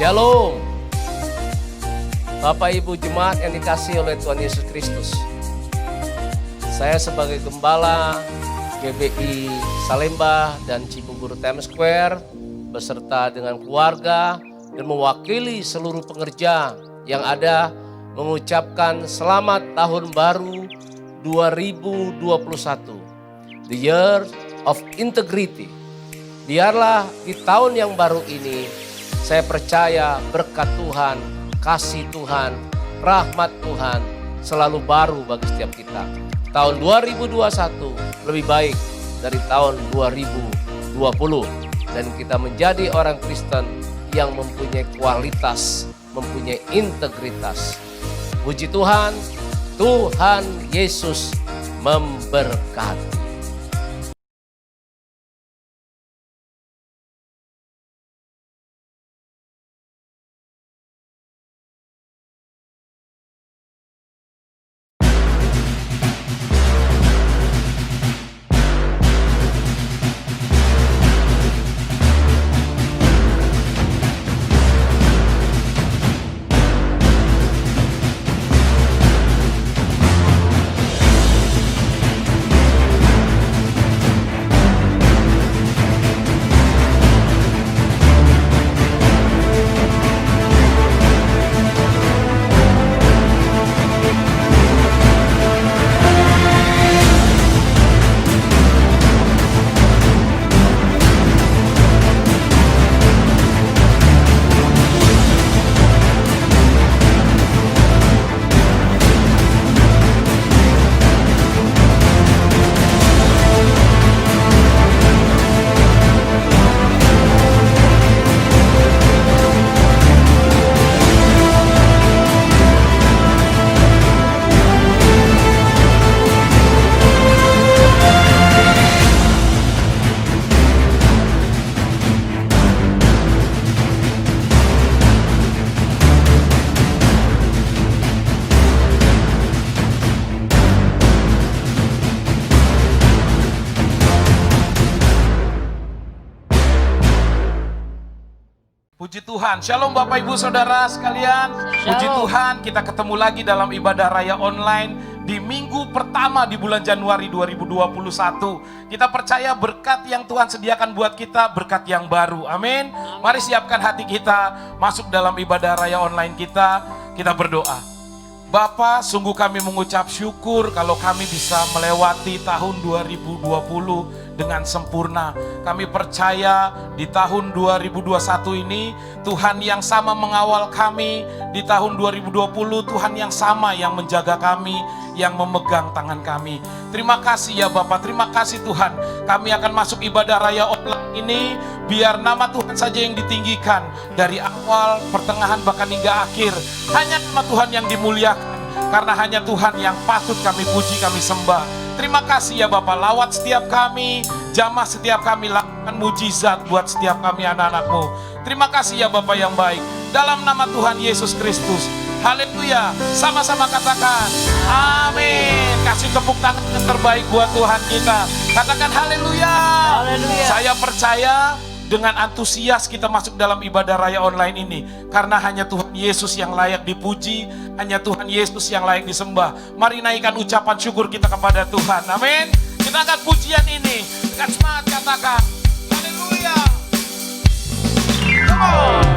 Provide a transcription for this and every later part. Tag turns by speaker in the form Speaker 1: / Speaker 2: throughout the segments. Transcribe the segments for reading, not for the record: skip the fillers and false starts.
Speaker 1: Shalom. Bapak Ibu Jemaat yang dikasihi oleh Tuhan Yesus Kristus. Saya sebagai Gembala GBI Salemba dan Cibubur Times Square beserta dengan keluarga dan mewakili seluruh pengerja yang ada mengucapkan selamat tahun baru 2021. The Year of Integrity. Biarlah di tahun yang baru ini saya percaya berkat Tuhan, kasih Tuhan, rahmat Tuhan selalu baru bagi setiap kita. Tahun 2021 lebih baik dari tahun 2020. Dan kita menjadi orang Kristen yang mempunyai kualitas, mempunyai integritas. Puji Tuhan, Tuhan Yesus memberkati.
Speaker 2: Puji Tuhan, Shalom Bapak Ibu Saudara sekalian. Puji Tuhan, kita ketemu lagi dalam ibadah raya online di minggu pertama di bulan Januari 2021. Kita percaya berkat yang Tuhan sediakan buat kita, berkat yang baru. Amin. Mari siapkan hati kita masuk dalam ibadah raya online kita. Kita berdoa. Bapa, sungguh kami mengucap syukur kalau kami bisa melewati tahun 2020 dengan sempurna. Kami percaya di tahun 2021 ini Tuhan yang sama mengawal kami. Di tahun 2020 Tuhan yang sama yang menjaga kami, yang memegang tangan kami. Terima kasih ya Bapak, terima kasih Tuhan. Kami akan masuk ibadah raya online ini, biar nama Tuhan saja yang ditinggikan. Dari awal, pertengahan, bahkan hingga akhir. Hanya nama Tuhan yang dimuliakan. Karena hanya Tuhan yang patut kami puji, kami sembah. Terima kasih ya Bapak, lawat setiap kami, jamah setiap kami, lakukan mujizat buat setiap kami anak-anak-Mu. Terima kasih ya Bapak yang baik. Dalam nama Tuhan Yesus Kristus. Haleluya. Sama-sama katakan amin. Kasih tepuk tangan yang terbaik buat Tuhan kita. Katakan haleluya. Haleluya. Saya percaya dengan antusias kita masuk dalam ibadah raya online ini. Karena hanya Tuhan Yesus yang layak dipuji, hanya Tuhan Yesus yang layak disembah. Mari naikkan ucapan syukur kita kepada Tuhan. Amin. Kita angkat pujian ini dengan semangat, katakan haleluya. Come on.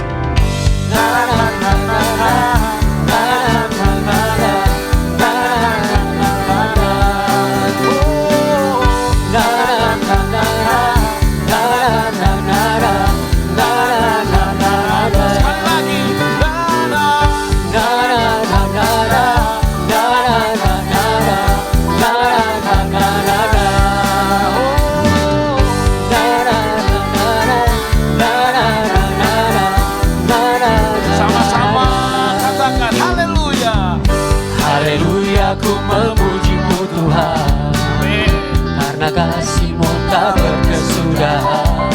Speaker 3: Ku memuji-Mu Tuhan, karena kasih-Mu tak berkesudahan.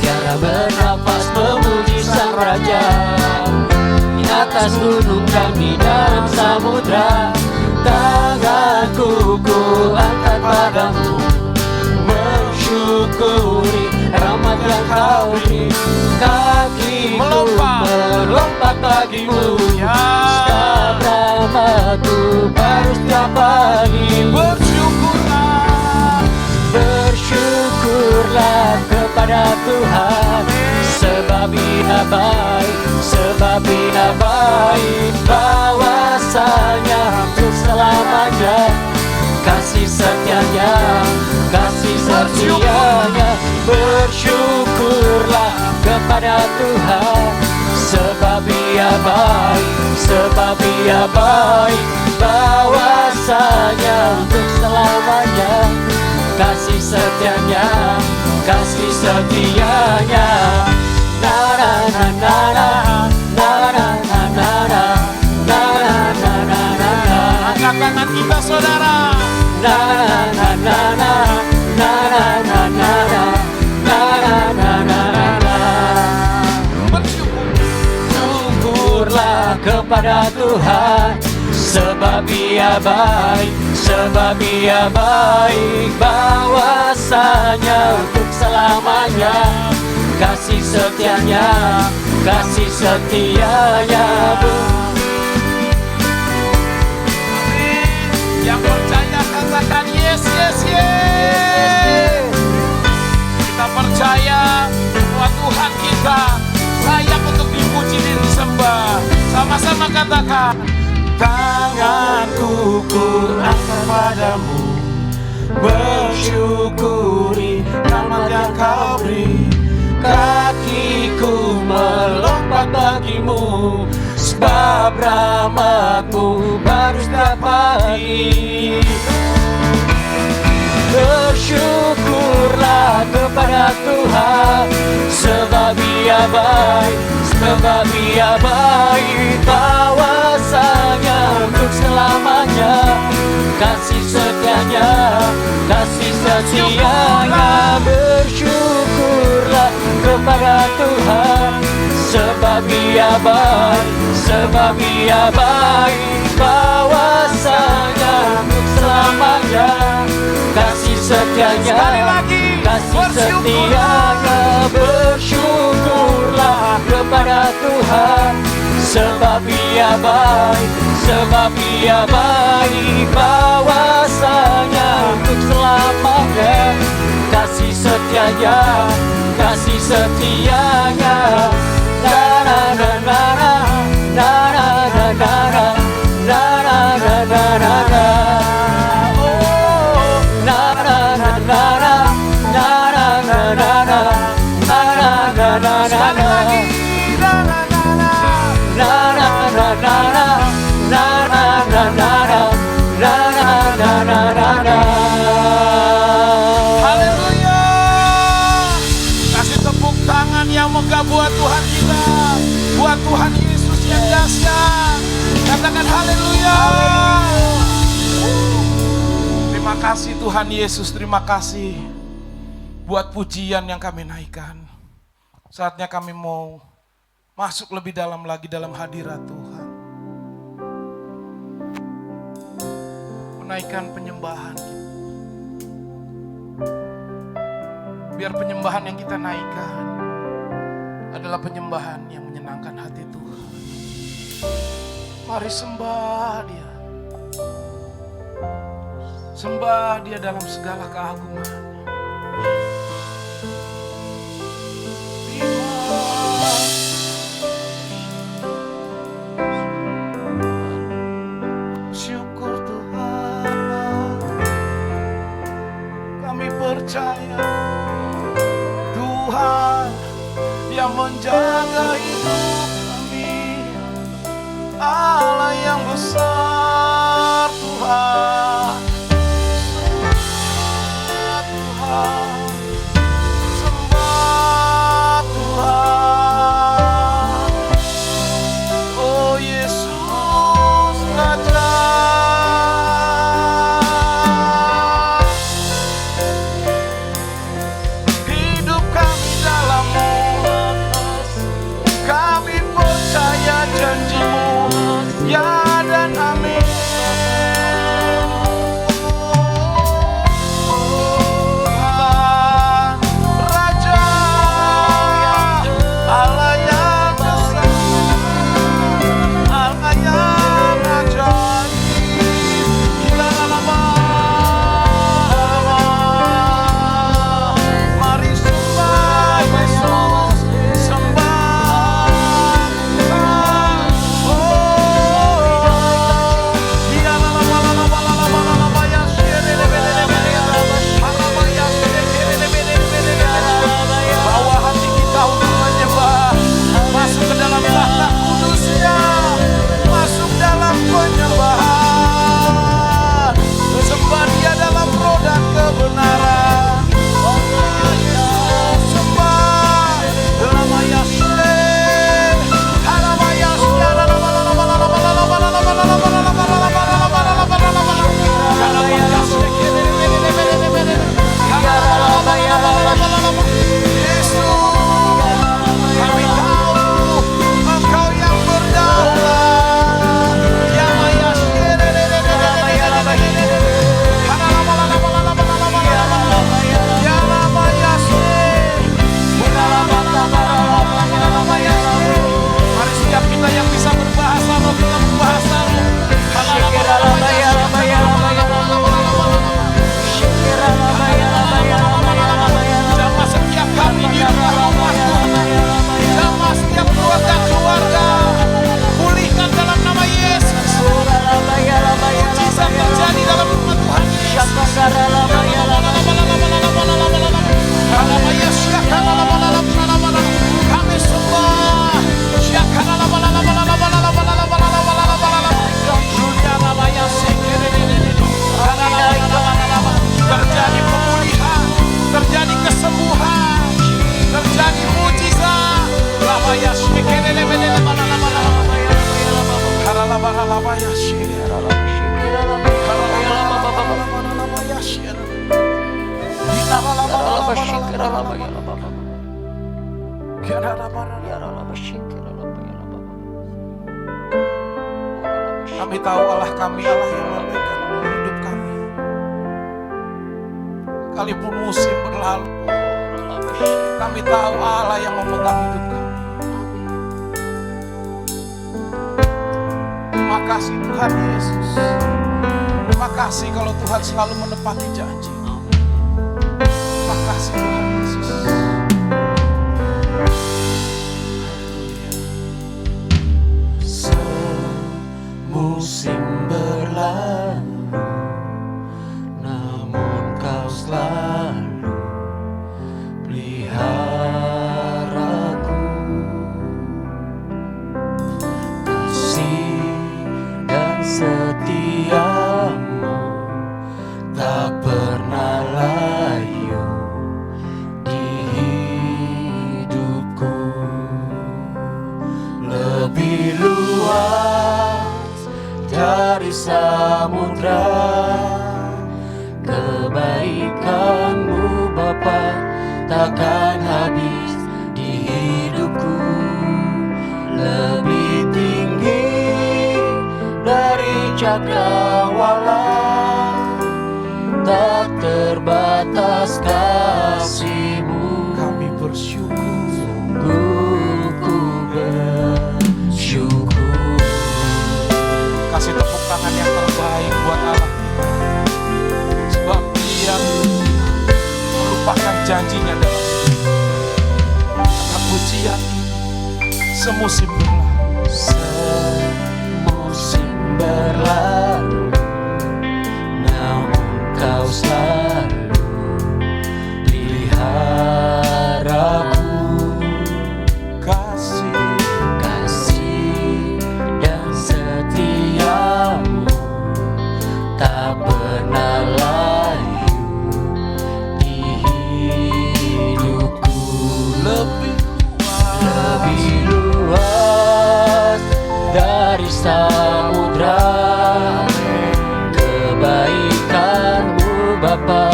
Speaker 3: Biarlah bernafas memuji Sang Raja, di atas gunung dan di dalam samudra. Tanganku ku angkat padamu, bersyukuri rahmat yang Kau beri. Kakiku bagimu.
Speaker 2: Ya.
Speaker 3: Sebab rahmat-Mu baru setiap pagi. Bersyukurlah kepada Tuhan, sebab Ia baik, sebab Ia baik. Bahwasanya untuk selamanya kasih setianya, kasih setianya. Bersyukurlah kepada Tuhan, sebab Ia baik, sebab Ia baik. Bahwasanya untuk selamanya kasih setianya, kasih setianya. Na na na na na, na na na na na, na na na na na na.
Speaker 2: Angkat tangan kita saudara.
Speaker 3: Na na na na na, na na na na na, na na na na na. Bersyukurlah kepada Tuhan, sebab Ia baik, sebab Ia baik. Bahwasanya untuk selamanya kasih setianya, kasih setianya.
Speaker 2: Yang percaya katakan yes, yes, yes. Kita percaya bahwa Tuhan kita layak untuk dipuji dan disembah. Sama-sama katakan. Tanganku kuangkat padamu, bersyukuri rahmat yang Kau beri.
Speaker 3: Kakiku melompat bagimu, sebab rahmat-Mu baru setiap pagi. Bersyukurlah kepada Tuhan, sebab Ia baik, sebab Ia baik. Bahwasanya untuk selamanya kasih setianya, kasih setianya. Bersyukurlah kepada Tuhan, sebab Ia baik, sebab Ia baik. Bahwasanya untuk selamanya kasih setianya,
Speaker 2: Sekali lagi,
Speaker 3: kasih setianya. Bersyukurlah kepada Tuhan, sebab Ia baik, sebab Ia baik. Bahwasanya untuk selamanya kasih setianya, kasih setianya. Na na na na na, na na na na na, na na na na na na. Oh, na na na na na, na na na na na, na na na na na
Speaker 2: Sekali
Speaker 3: na.
Speaker 2: lagi. Na na na na.
Speaker 3: Na na na na na, na na na na na, na na na na na na.
Speaker 2: Haleluya. Kasih tepuk tangan yang megah buat Tuhan kita, buat Tuhan Yesus yang dahsyat. Katakan haleluya. Terima kasih Tuhan Yesus, terima kasih buat pujian yang kami naikkan. Saatnya kami mau masuk lebih dalam lagi dalam hadirat Tuhan. Menaikkan penyembahan. Biar penyembahan yang kita naikkan adalah penyembahan yang menyenangkan hati Tuhan. Mari sembah Dia. Sembah Dia dalam segala keagungan. Syukur Tuhan, kami percaya Tuhan yang menjaga hidup kami, Allah yang besar Tuhan. Sembah Tuhan, sembah Tuhan. Oh Yesus Raja, hidup kami dalam-Mu, kami percaya janji-Mu, ya dan amin. Kami sembah. Terjadi pemulihan, terjadi kesembuhan, terjadi mujizat. Kami tahu Allah kami Allah yang memberikan hidup kami. Sekalipun musim berlalu, kami tahu Allah yang memegang hidup kami. Terima kasih Tuhan Yesus. Terima kasih kalau Tuhan selalu menepati janji. Terima kasih Tuhan Yesus.
Speaker 3: Musim berlalu, namun kau selalu peliharaku. Kasih dan setiamu tak pernah layu di hidupku. Lebih luas dari samudra, kebaikan-Mu Bapa takkan habis di hidupku. Lebih tinggi dari cakrawala, tak terbatas kasih-Mu.
Speaker 2: Kami bersyukur.
Speaker 3: Sungguh ku bersyukur.
Speaker 2: Kasih tepuk tangan yang terbaik buat Allah kita. Sebab Dia melupakan janjinya dalam hidup. Karena pujian semusim berlalu.
Speaker 3: Semusim berlalu, namun kau selalu peliharaku. Kasih dan setiamu tak pernah layu di hidupku. Lebih luas dari samudra, kebaikan-Mu Bapa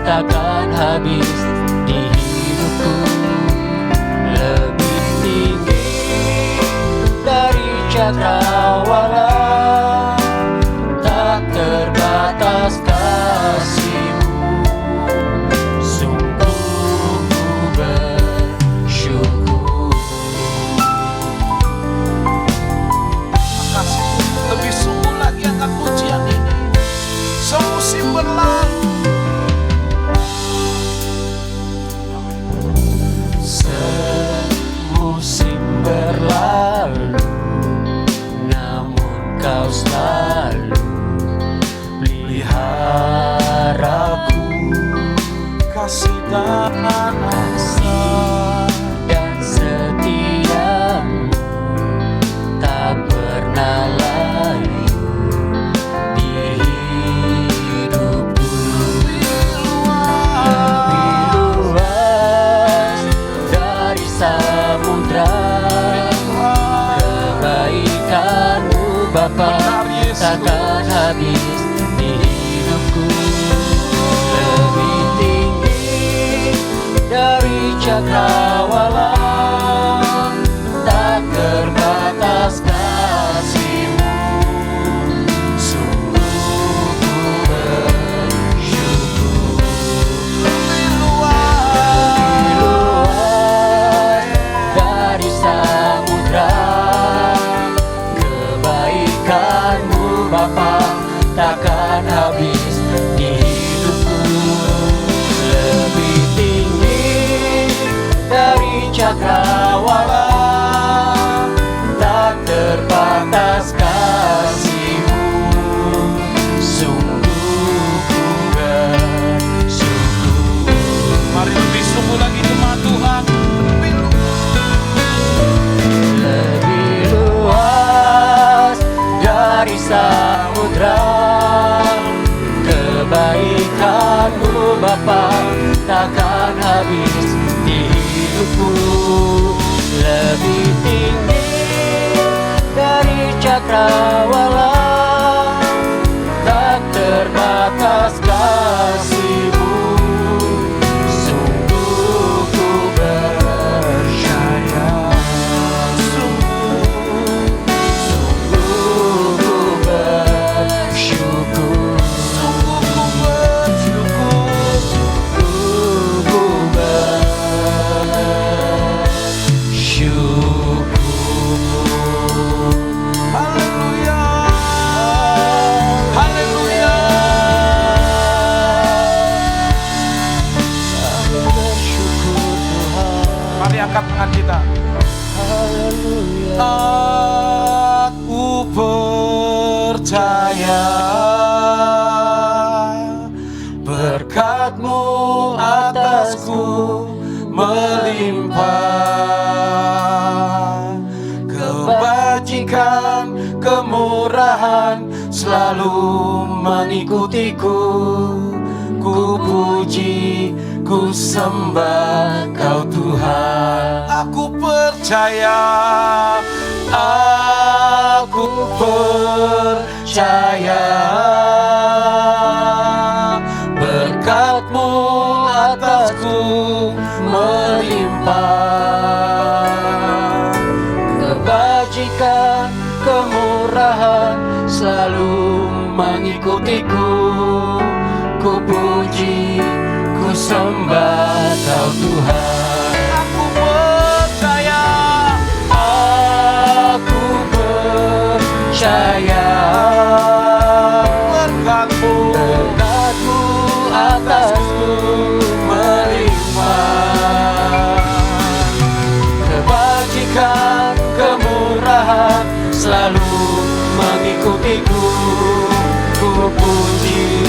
Speaker 3: takkan habis di hidupku. Lebih tinggi dari cakrawala, tak terbatas kasih-Mu. Sungguh ku bersyukur.
Speaker 2: Makasih lebih sungguh lagi angkat pujian ini. Semusim berlalu.
Speaker 3: Semusim berlalu, namun kau selalu peliharaku.
Speaker 2: Kasih dan
Speaker 3: Kasih dan setiamu tak pernah layu di hidupku. Lebih luas dari samudra, kebaikan-Mu Bapa takkan habis di hidupku. Lebih tinggi dari cakrawala, tak terbatas kasih-Mu. Sungguh ku bersyukur. Lebih luas dari samudra, kebaikan-Mu Bapa takkan habis di hidupku. Lebih tinggi dari cakrawala, Bapa takkan habis di hidupku. Lebih tinggi dari cakrawala, tak terbatas kasih-Mu. Sungguh ku percaya, sungguh ku bersyukur, sungguh ku bersyukur.
Speaker 2: Haleluya. Haleluya.
Speaker 3: Kami bersyukur Tuhan.
Speaker 2: Mari angkat tangan kita.
Speaker 3: Haleluya.
Speaker 2: Aku percaya berkat-Mu atasku melimpah, kebajikan, kemurahan selalu mengikutiku. Ku puji, ku sembah Kau Tuhan. Aku percaya, aku percaya berkat-Mu atasku melimpah, kebajikan, kemurahan selalu mengikutiku. Ku puji, ku sembah Kau Tuhan. Aku percaya, aku percaya berkat-Mu atasku melimpah, kebajikan, kemurahan selalu mengikutiku. Ku puji,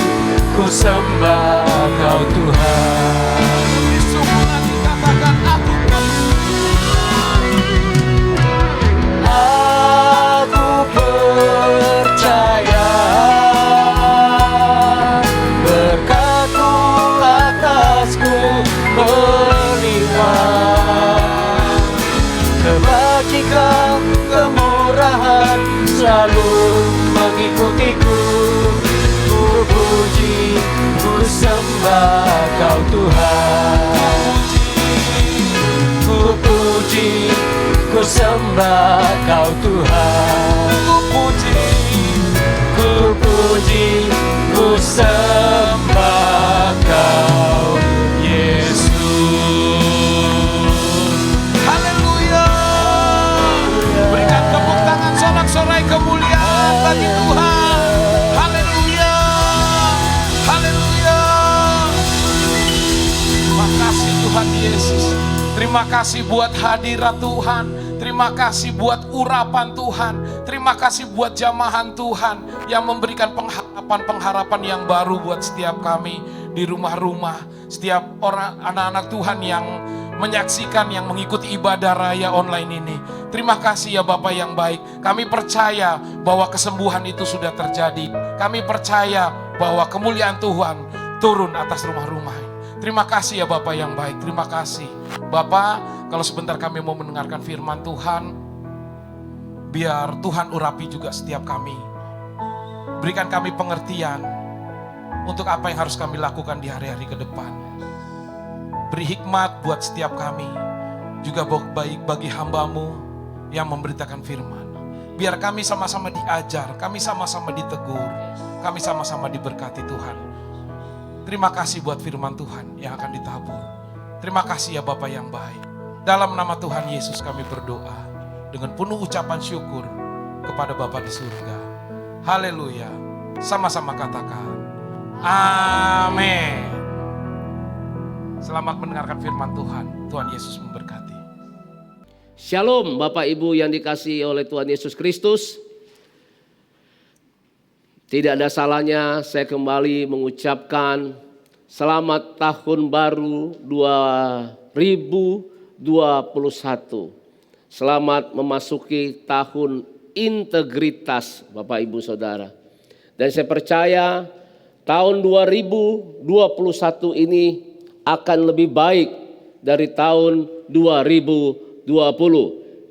Speaker 2: ku sembah Kau Tuhan. Semua dikatakan aku percaya berkat-Mu atasku melimpah, kebajikan, kemurahan selalu mengikutiku. Ku puji, ku sembah Kau Tuhan. Ku puji, ku sembah Kau Tuhan. Ku puji, ku sembah Kau Yesus. Haleluya. Berikan tepuk tangan sorak-sorai kemuliaan bagi Tuhan. Haleluya. Haleluya. Terima kasih Tuhan Yesus. Terima kasih buat hadirat Tuhan. Terima kasih buat urapan Tuhan. Terima kasih buat jamahan Tuhan yang memberikan pengharapan-pengharapan yang baru buat setiap kami di rumah-rumah. Setiap orang, anak-anak Tuhan yang menyaksikan, yang mengikuti ibadah raya online ini. Terima kasih ya Bapa yang baik. Kami percaya bahwa kesembuhan itu sudah terjadi. Kami percaya bahwa kemuliaan Tuhan turun atas rumah-rumah. Terima kasih ya Bapa yang baik. Terima kasih. Bapa, kalau sebentar kami mau mendengarkan firman Tuhan, biar Tuhan urapi juga setiap kami. Berikan kami pengertian untuk apa yang harus kami lakukan di hari-hari ke depan. Beri hikmat buat setiap kami, juga baik bagi hamba-Mu yang memberitakan firman. Biar kami sama-sama diajar, kami sama-sama ditegur, kami sama-sama diberkati Tuhan. Terima kasih buat firman Tuhan yang akan ditabur. Terima kasih ya Bapa yang baik. Dalam nama Tuhan Yesus kami berdoa dengan penuh ucapan syukur kepada Bapa di surga. Haleluya. Sama-sama katakan amin. Selamat mendengarkan firman Tuhan. Tuhan Yesus memberkati.
Speaker 1: Shalom Bapak Ibu yang dikasihi oleh Tuhan Yesus Kristus. Tidak ada salahnya saya kembali mengucapkan selamat tahun baru 2021. Selamat memasuki tahun integritas Bapak Ibu Saudara. Dan saya percaya tahun 2021 ini akan lebih baik dari tahun 2020.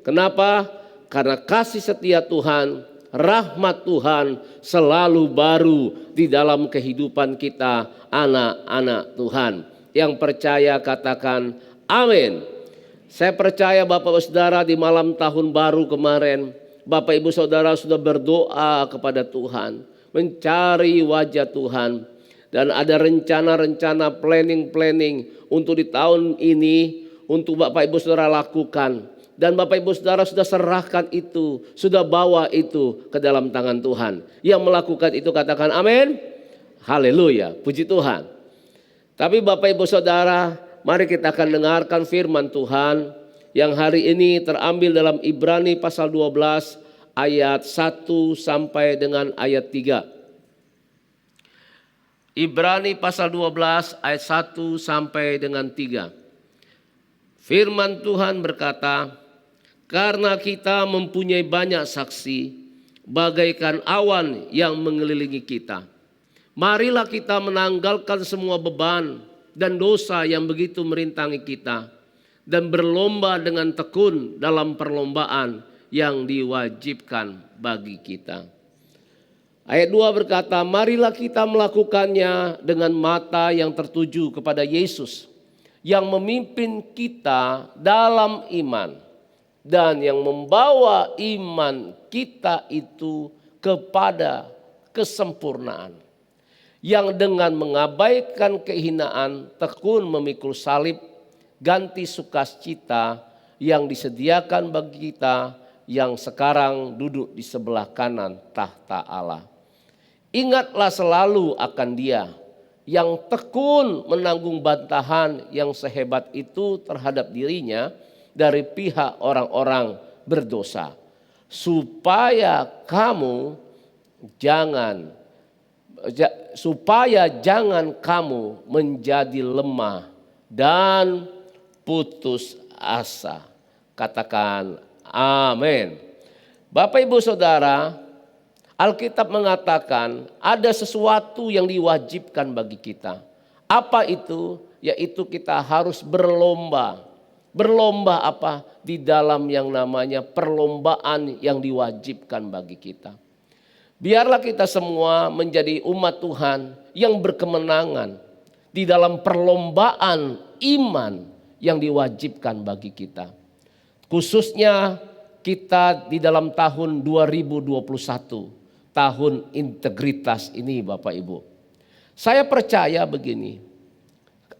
Speaker 1: Kenapa? Karena kasih setia Tuhan, rahmat Tuhan selalu baru di dalam kehidupan kita anak-anak Tuhan. Yang percaya katakan amin. Saya percaya Bapak Ibu Saudara di malam tahun baru kemarin, Bapak Ibu Saudara sudah berdoa kepada Tuhan, mencari wajah Tuhan. Dan ada rencana-rencana planning untuk di tahun ini untuk Bapak Ibu Saudara lakukan. Dan Bapak Ibu Saudara sudah serahkan itu, sudah bawa itu ke dalam tangan Tuhan. Yang melakukan itu katakan amin. Haleluya, puji Tuhan. Tapi Bapak Ibu Saudara, mari kita akan dengarkan firman Tuhan yang hari ini terambil dalam Ibrani pasal 12 ayat 1 sampai dengan ayat 3. Ibrani pasal 12 ayat 1 sampai dengan 3. Firman Tuhan berkata, karena kita mempunyai banyak saksi bagaikan awan yang mengelilingi kita. Marilah kita menanggalkan semua beban dan dosa yang begitu merintangi kita dan berlomba dengan tekun dalam perlombaan yang diwajibkan bagi kita. Ayat 2 berkata, marilah kita melakukannya dengan mata yang tertuju kepada Yesus yang memimpin kita dalam iman dan yang membawa iman kita itu kepada kesempurnaan. Yang dengan mengabaikan kehinaan tekun memikul salib, ganti sukacita yang disediakan bagi kita yang sekarang duduk di sebelah kanan tahta Allah. Ingatlah selalu akan Dia yang tekun menanggung bantahan yang sehebat itu terhadap dirinya dari pihak orang-orang berdosa, supaya jangan kamu menjadi lemah dan putus asa. Katakan amin. Bapak Ibu Saudara, Alkitab mengatakan ada sesuatu yang diwajibkan bagi kita. Apa itu? Yaitu kita harus berlomba. Berlomba apa? Di dalam yang namanya perlombaan yang diwajibkan bagi kita. Biarlah kita semua menjadi umat Tuhan yang berkemenangan di dalam perlombaan iman yang diwajibkan bagi kita. Khususnya kita di dalam tahun 2021, tahun integritas ini Bapak Ibu. Saya percaya begini,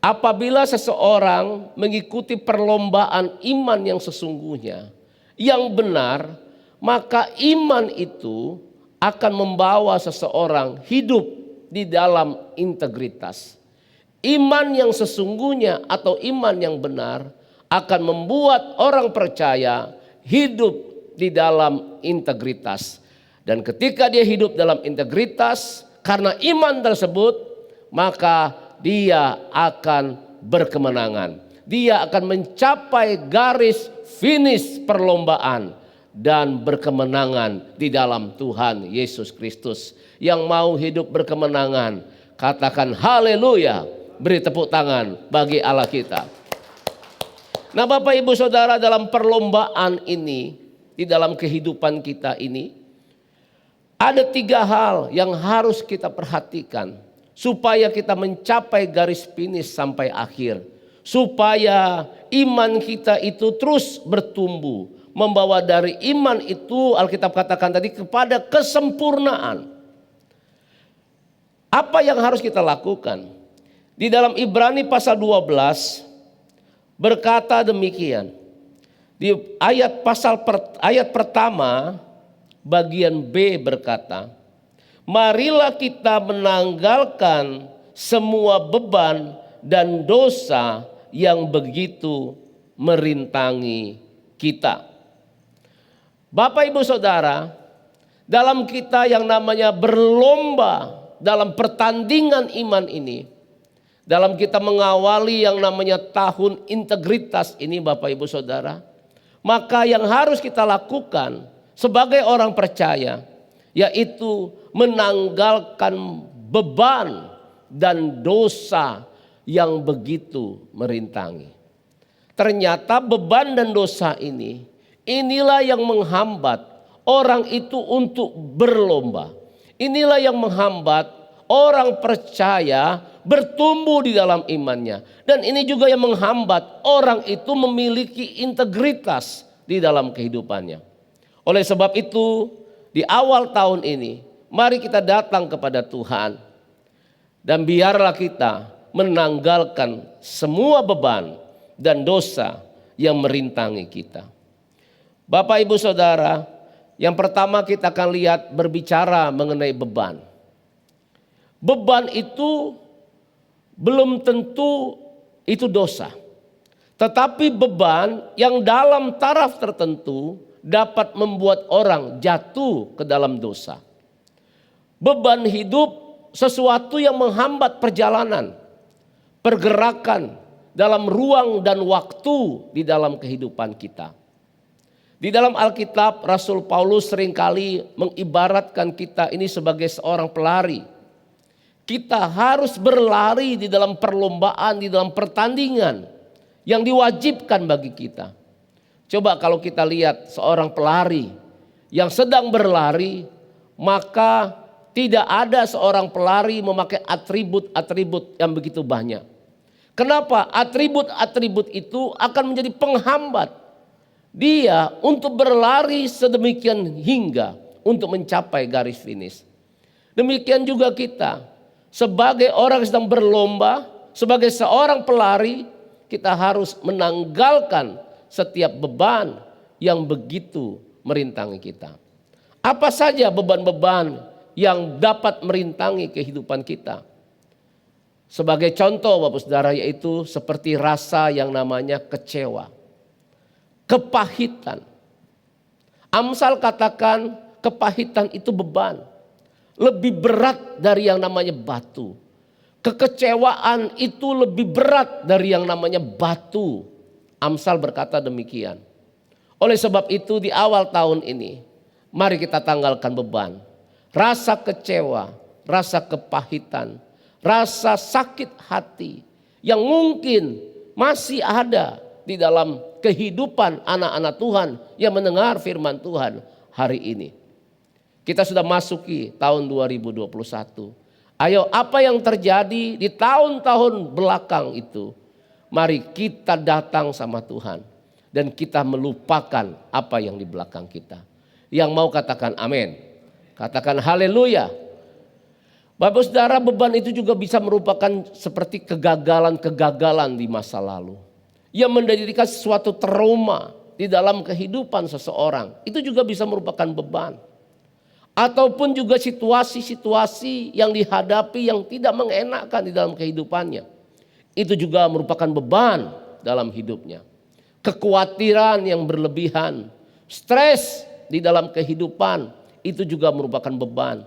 Speaker 1: apabila seseorang mengikuti perlombaan iman yang sesungguhnya, yang benar, maka iman itu akan membawa seseorang hidup di dalam integritas. Iman yang sesungguhnya atau iman yang benar akan membuat orang percaya hidup di dalam integritas. Dan ketika dia hidup dalam integritas karena iman tersebut, maka dia akan berkemenangan. Dia akan mencapai garis finish perlombaan dan berkemenangan di dalam Tuhan Yesus Kristus. Yang mau hidup berkemenangan, katakan haleluya, beri tepuk tangan bagi Allah kita. Nah Bapak Ibu Saudara, dalam perlombaan ini, di dalam kehidupan kita ini, ada 3 hal yang harus kita perhatikan supaya kita mencapai garis finish sampai akhir. Supaya iman kita itu terus bertumbuh. Membawa dari iman itu, Alkitab katakan tadi, kepada kesempurnaan. Apa yang harus kita lakukan? Di dalam Ibrani pasal 12 berkata demikian. Di ayat pertama bagian B berkata, marilah kita menanggalkan semua beban dan dosa yang begitu merintangi kita. Bapak Ibu Saudara, dalam kita yang namanya berlomba dalam pertandingan iman ini, dalam kita mengawali yang namanya tahun integritas ini Bapak Ibu Saudara, maka yang harus kita lakukan sebagai orang percaya yaitu menanggalkan beban dan dosa yang begitu merintangi. Ternyata beban dan dosa inilah yang menghambat orang itu untuk berlomba. Inilah yang menghambat orang percaya bertumbuh di dalam imannya. Dan ini juga yang menghambat orang itu memiliki integritas di dalam kehidupannya. Oleh sebab itu, di awal tahun ini, mari kita datang kepada Tuhan. Dan biarlah kita menanggalkan semua beban dan dosa yang merintangi kita. Bapak, Ibu, Saudara, yang pertama kita akan lihat berbicara mengenai beban. Beban itu belum tentu itu dosa. Tetapi beban yang dalam taraf tertentu dapat membuat orang jatuh ke dalam dosa. Beban hidup sesuatu yang menghambat perjalanan, pergerakan dalam ruang dan waktu di dalam kehidupan kita. Di dalam Alkitab, Rasul Paulus seringkali mengibaratkan kita ini sebagai seorang pelari. Kita harus berlari di dalam perlombaan, di dalam pertandingan yang diwajibkan bagi kita. Coba kalau kita lihat seorang pelari yang sedang berlari, maka tidak ada seorang pelari memakai atribut-atribut yang begitu banyak. Kenapa? Atribut-atribut itu akan menjadi penghambat dia untuk berlari sedemikian hingga untuk mencapai garis finish. Demikian juga kita. Sebagai orang yang sedang berlomba, sebagai seorang pelari, kita harus menanggalkan setiap beban yang begitu merintangi kita. Apa saja beban-beban yang dapat merintangi kehidupan kita? Sebagai contoh, Bapak Saudara, yaitu seperti rasa yang namanya kecewa, kepahitan. Amsal katakan kepahitan itu beban. Lebih berat dari yang namanya batu. Kekecewaan itu lebih berat dari yang namanya batu. Amsal berkata demikian. Oleh sebab itu di awal tahun ini, mari kita tanggalkan beban. Rasa kecewa, rasa kepahitan, rasa sakit hati yang mungkin masih ada di dalam kehidupan anak-anak Tuhan yang mendengar firman Tuhan hari ini. Kita sudah masuki tahun 2021. Ayo, apa yang terjadi di tahun-tahun belakang itu, mari kita datang sama Tuhan dan kita melupakan apa yang di belakang kita. Yang mau katakan amin, katakan haleluya. Bapak Saudara, beban itu juga bisa merupakan seperti kegagalan-kegagalan di masa lalu yang menjadikan sesuatu trauma di dalam kehidupan seseorang. Itu juga bisa merupakan beban. Ataupun juga situasi-situasi yang dihadapi yang tidak mengenakan di dalam kehidupannya. Itu juga merupakan beban dalam hidupnya. Kekhawatiran yang berlebihan, stres di dalam kehidupan, itu juga merupakan beban.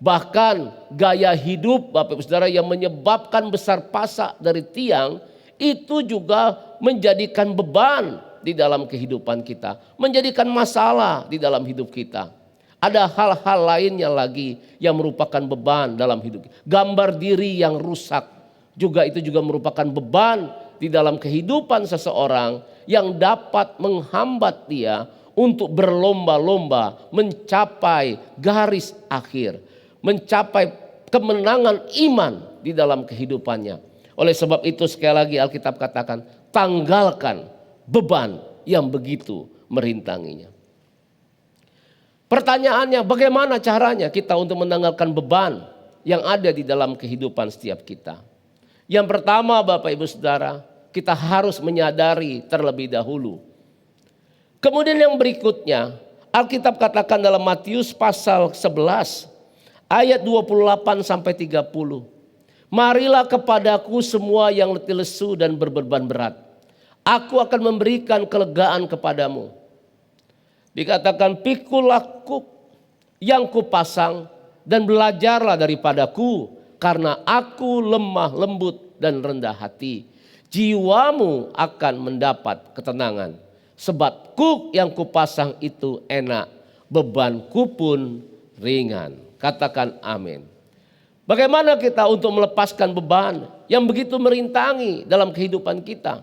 Speaker 1: Bahkan gaya hidup Bapak Ibu Saudara yang menyebabkan besar pasak dari tiang, itu juga menjadikan beban di dalam kehidupan kita. Menjadikan masalah di dalam hidup kita. Ada hal-hal lainnya lagi yang merupakan beban dalam hidup. Gambar diri yang rusak juga itu juga merupakan beban di dalam kehidupan seseorang yang dapat menghambat dia untuk berlomba-lomba mencapai garis akhir, mencapai kemenangan iman di dalam kehidupannya. Oleh sebab itu sekali lagi Alkitab katakan, tanggalkan beban yang begitu merintanginya. Pertanyaannya, bagaimana caranya kita untuk menanggalkan beban yang ada di dalam kehidupan setiap kita? Yang pertama, Bapak Ibu Saudara, kita harus menyadari terlebih dahulu. Kemudian yang berikutnya, Alkitab katakan dalam Matius pasal 11 ayat 28 sampai 30. Marilah kepadaku semua yang letih lesu dan berbeban berat. Aku akan memberikan kelegaan kepadamu. Dikatakan pikulah kuk yang kupasang dan belajarlah daripadaku karena aku lemah lembut dan rendah hati. Jiwamu akan mendapat ketenangan. Sebab kuk yang kupasang itu enak, bebanku pun ringan. Katakan amin. Bagaimana kita untuk melepaskan beban yang begitu merintangi dalam kehidupan kita?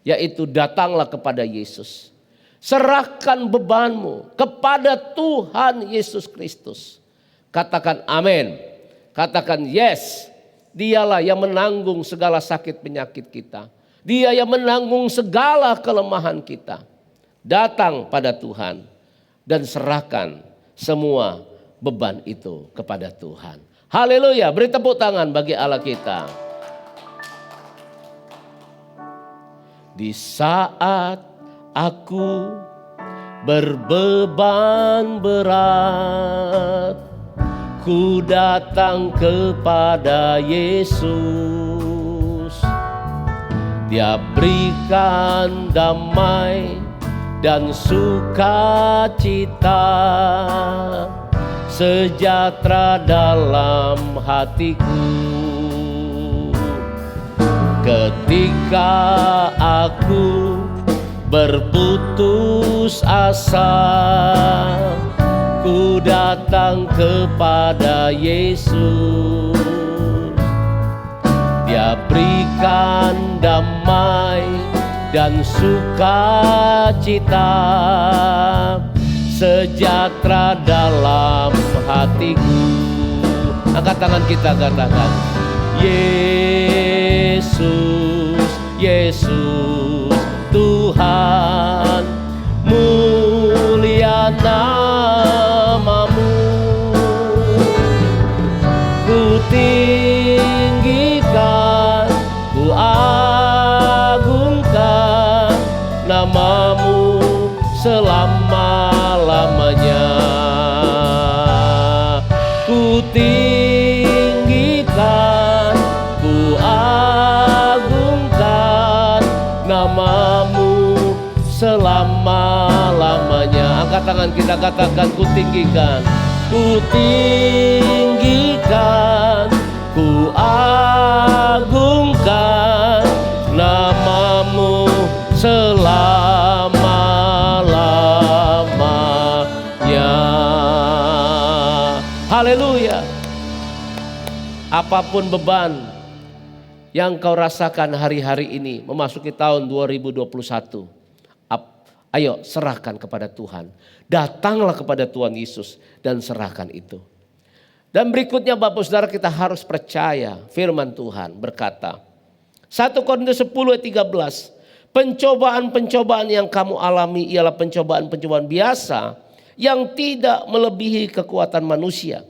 Speaker 1: Yaitu datanglah kepada Yesus. Serahkan bebanmu kepada Tuhan Yesus Kristus. Katakan amin. Katakan yes. Dialah yang menanggung segala sakit penyakit kita. Dia yang menanggung segala kelemahan kita. Datang pada Tuhan dan serahkan semua beban itu kepada Tuhan. Haleluya, beri tepuk tangan bagi Allah kita. Di saat aku berbeban berat, ku datang kepada Yesus. Dia berikan damai dan sukacita, sejahtera dalam hatiku. Ketika aku berputus asa, ku datang kepada Yesus. Dia berikan damai dan sukacita, sejahtera dalam hatiku. Angkat tangan kita, katakan Yesus, Yesus Tuhan, mulia namamu. Ku tinggikan, ku agungkan namamu selama-lamanya. Ku tinggikan, ku agungkan namamu selama-lamanya. Angkat tangan kita, katakan ku tinggikan. Ku tinggikan, ku agungkan namamu selama-lamanya. Haleluya. Apapun beban yang kau rasakan hari-hari ini memasuki tahun 2021, ayo serahkan kepada Tuhan. Datanglah kepada Tuhan Yesus dan serahkan itu. Dan berikutnya Bapak Saudara, kita harus percaya firman Tuhan berkata, 1 Korintus 10 ayat 13, pencobaan-pencobaan yang kamu alami ialah pencobaan-pencobaan biasa yang tidak melebihi kekuatan manusia.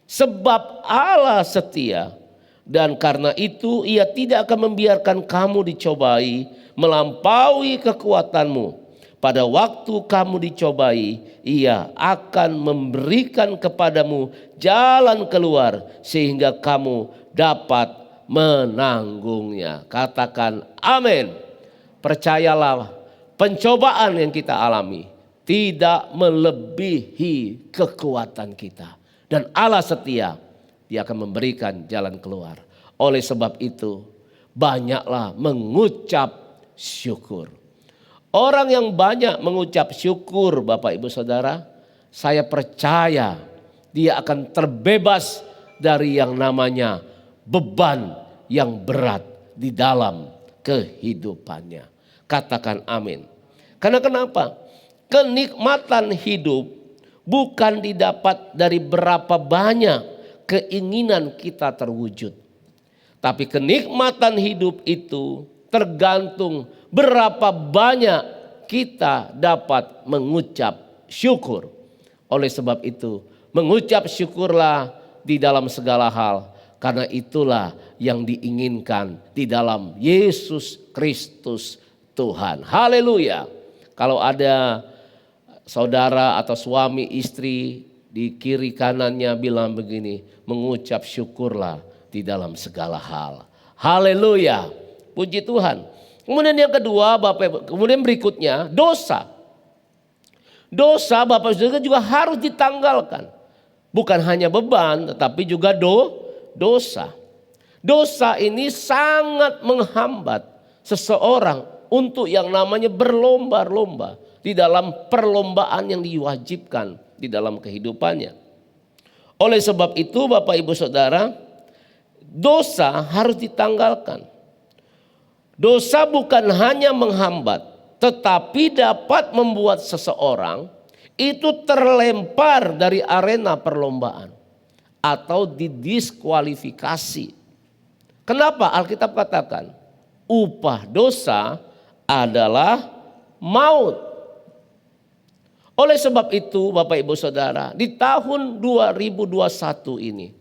Speaker 1: Sebab Allah setia, dan karena itu Ia tidak akan membiarkan kamu dicobai melampaui kekuatanmu. Pada waktu kamu dicobai, Ia akan memberikan kepadamu jalan keluar sehingga kamu dapat menanggungnya. Katakan amin. Percayalah, pencobaan yang kita alami tidak melebihi kekuatan kita. Dan Allah setia, Dia akan memberikan jalan keluar. Oleh sebab itu, banyaklah mengucap syukur. Orang yang banyak mengucap syukur, Bapak Ibu Saudara, saya percaya dia akan terbebas dari yang namanya beban yang berat di dalam kehidupannya. Katakan amin. Karena kenapa? Kenikmatan hidup bukan didapat dari berapa banyak keinginan kita terwujud. Tapi kenikmatan hidup itu tergantung berapa banyak kita dapat mengucap syukur. Oleh sebab itu, mengucap syukurlah di dalam segala hal. Karena itulah yang diinginkan di dalam Yesus Kristus Tuhan. Haleluya. Kalau ada saudara atau suami istri di kiri kanannya bilang begini, mengucap syukurlah di dalam segala hal. Haleluya. Puji Tuhan. Kemudian yang kedua, kemudian berikutnya dosa. Dosa Bapak Saudara juga harus ditanggalkan. Bukan hanya beban tetapi juga dosa. Dosa ini sangat menghambat seseorang untuk yang namanya berlomba-lomba di dalam perlombaan yang diwajibkan di dalam kehidupannya. Oleh sebab itu Bapak Ibu Saudara, dosa harus ditanggalkan. Dosa bukan hanya menghambat, tetapi dapat membuat seseorang itu terlempar dari arena perlombaan atau didiskualifikasi. Kenapa Alkitab katakan upah dosa adalah maut? Oleh sebab itu Bapak Ibu Saudara, di tahun 2021 ini,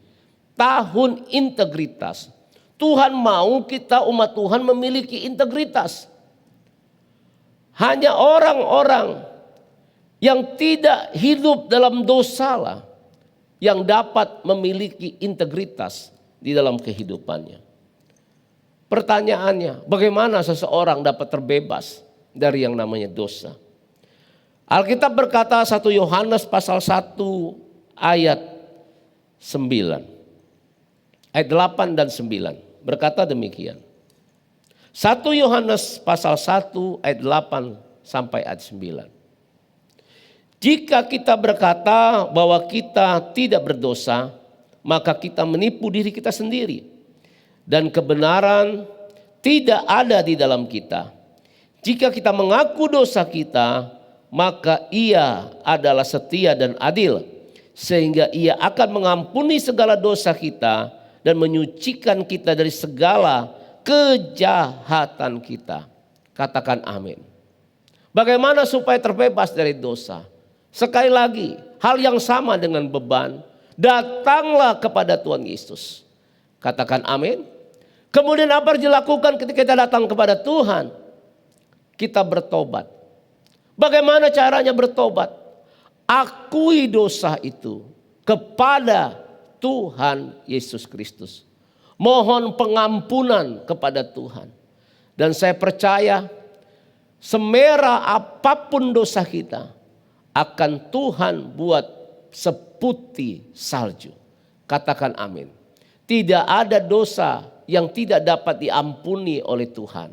Speaker 1: tahun integritas, Tuhan mau kita umat Tuhan memiliki integritas. Hanya orang-orang yang tidak hidup dalam dosa lah yang dapat memiliki integritas di dalam kehidupannya. Pertanyaannya, bagaimana seseorang dapat terbebas dari yang namanya dosa? Alkitab berkata 1 Yohanes pasal 1 ayat 9. Ayat 8 dan 9 berkata demikian. 1 Yohanes pasal 1 ayat 8 sampai ayat 9. Jika kita berkata bahwa kita tidak berdosa, maka kita menipu diri kita sendiri. Dan kebenaran tidak ada di dalam kita. Jika kita mengaku dosa kita, maka Ia adalah setia dan adil, sehingga Ia akan mengampuni segala dosa kita dan menyucikan kita dari segala kejahatan kita. Katakan amin. Bagaimana supaya terbebas dari dosa? Sekali lagi, hal yang sama dengan beban, datanglah kepada Tuhan Yesus. Katakan amin. Kemudian apa yang dilakukan ketika kita datang kepada Tuhan? Kita bertobat. Bagaimana caranya bertobat? Akui dosa itu kepada Tuhan Yesus Kristus. Mohon pengampunan kepada Tuhan. Dan saya percaya semerah apapun dosa kita akan Tuhan buat seputih salju. Katakan amin. Tidak ada dosa yang tidak dapat diampuni oleh Tuhan.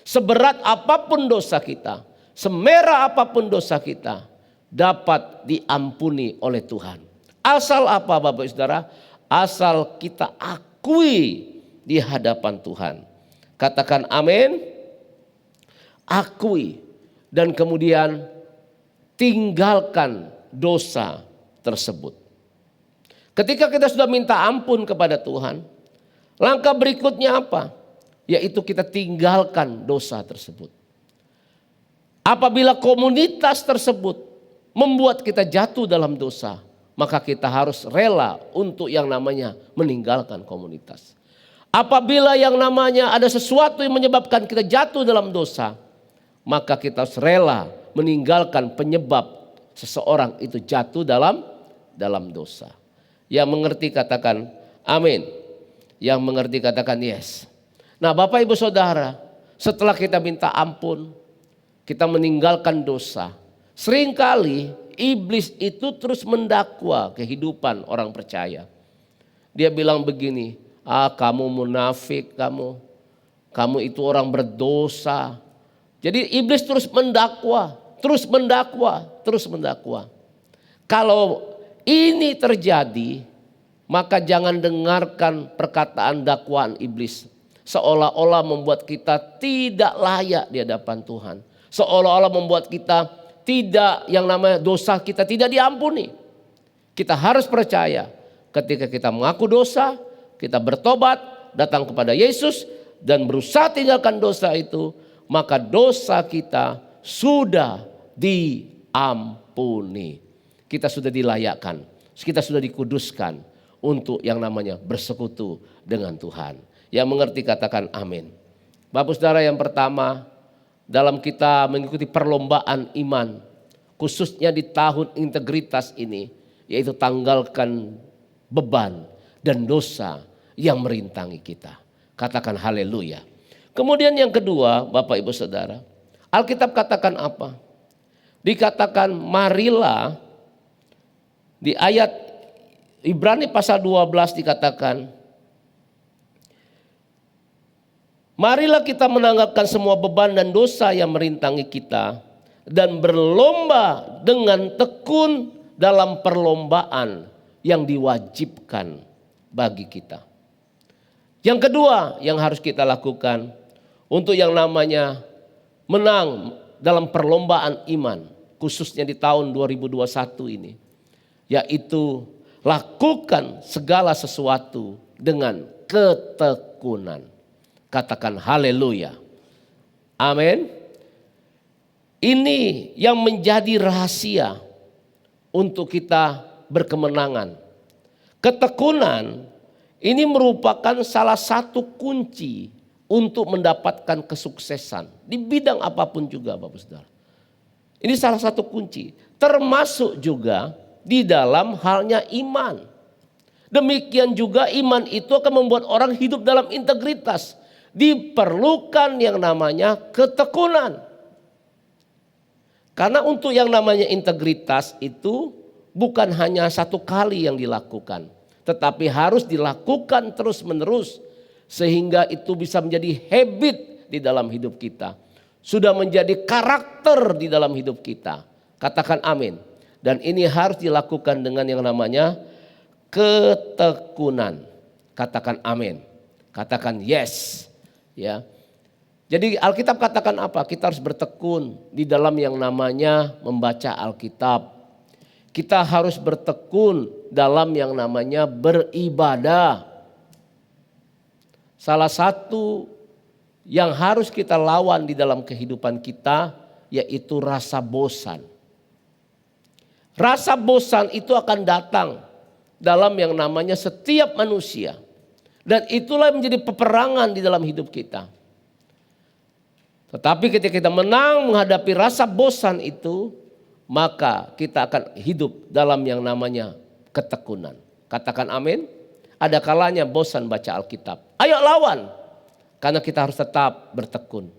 Speaker 1: Seberat apapun dosa kita, semerah apapun dosa kita dapat diampuni oleh Tuhan. Asal apa Bapak Saudara? Asal kita akui di hadapan Tuhan. Katakan amin. Akui dan kemudian tinggalkan dosa tersebut. Ketika kita sudah minta ampun kepada Tuhan, langkah berikutnya apa? Yaitu kita tinggalkan dosa tersebut. Apabila komunitas tersebut membuat kita jatuh dalam dosa, maka kita harus rela untuk yang namanya meninggalkan komunitas. Apabila yang namanya ada sesuatu yang menyebabkan kita jatuh dalam dosa, maka kita harus rela meninggalkan penyebab seseorang itu jatuh dalam dosa. Yang mengerti katakan amin. Yang mengerti katakan yes. Nah Bapak Ibu Saudara, setelah kita minta ampun, kita meninggalkan dosa. Seringkali iblis itu terus mendakwa kehidupan orang percaya. Dia bilang begini, kamu munafik, kamu itu orang berdosa. Jadi iblis terus mendakwa. Kalau ini terjadi, maka jangan dengarkan perkataan dakwaan iblis. Seolah-olah membuat kita tidak layak di hadapan Tuhan. Seolah-olah membuat kita tidak, yang namanya dosa kita tidak diampuni. Kita harus percaya ketika kita mengaku dosa, kita bertobat, datang kepada Yesus dan berusaha tinggalkan dosa itu, maka dosa kita sudah diampuni. Kita sudah dilayakkan, kita sudah dikuduskan untuk yang namanya bersekutu dengan Tuhan. Yang mengerti katakan amin. Bapak Saudara, yang pertama, dalam kita mengikuti perlombaan iman, khususnya di tahun integritas ini, yaitu tanggalkan beban dan dosa yang merintangi kita. Katakan haleluya. Kemudian yang kedua, Bapak Ibu Saudara, Alkitab katakan apa? Dikatakan marilah, di ayat Ibrani pasal 12 dikatakan, marilah kita menanggalkan semua beban dan dosa yang merintangi kita dan berlomba dengan tekun dalam perlombaan yang diwajibkan bagi kita. Yang kedua yang harus kita lakukan untuk yang namanya menang dalam perlombaan iman, khususnya di tahun 2021 ini, yaitu lakukan segala sesuatu dengan ketekunan. Katakan haleluya. Amin. Ini yang menjadi rahasia untuk kita berkemenangan. Ketekunan ini merupakan salah satu kunci untuk mendapatkan kesuksesan di bidang apapun juga, Bapak Saudara. Ini salah satu kunci, termasuk juga di dalam halnya iman. Demikian juga iman itu akan membuat orang hidup dalam integritas. Diperlukan yang namanya ketekunan. Karena untuk yang namanya integritas itu bukan hanya satu kali yang dilakukan, tetapi harus dilakukan terus-menerus sehingga itu bisa menjadi habit di dalam hidup kita. Sudah menjadi karakter di dalam hidup kita. Katakan amin. Dan ini harus dilakukan dengan yang namanya ketekunan. Katakan amin. Katakan yes. Ya. Jadi Alkitab katakan apa? Kita harus bertekun di dalam yang namanya membaca Alkitab. Kita harus bertekun dalam yang namanya beribadah. Salah satu yang harus kita lawan di dalam kehidupan kita yaitu rasa bosan. Rasa bosan itu akan datang dalam yang namanya setiap manusia. Dan itulah yang menjadi peperangan di dalam hidup kita. Tetapi ketika kita menang menghadapi rasa bosan itu, maka kita akan hidup dalam yang namanya ketekunan. Katakan amin. Ada kalanya bosan baca Alkitab. Ayo lawan. Karena kita harus tetap bertekun.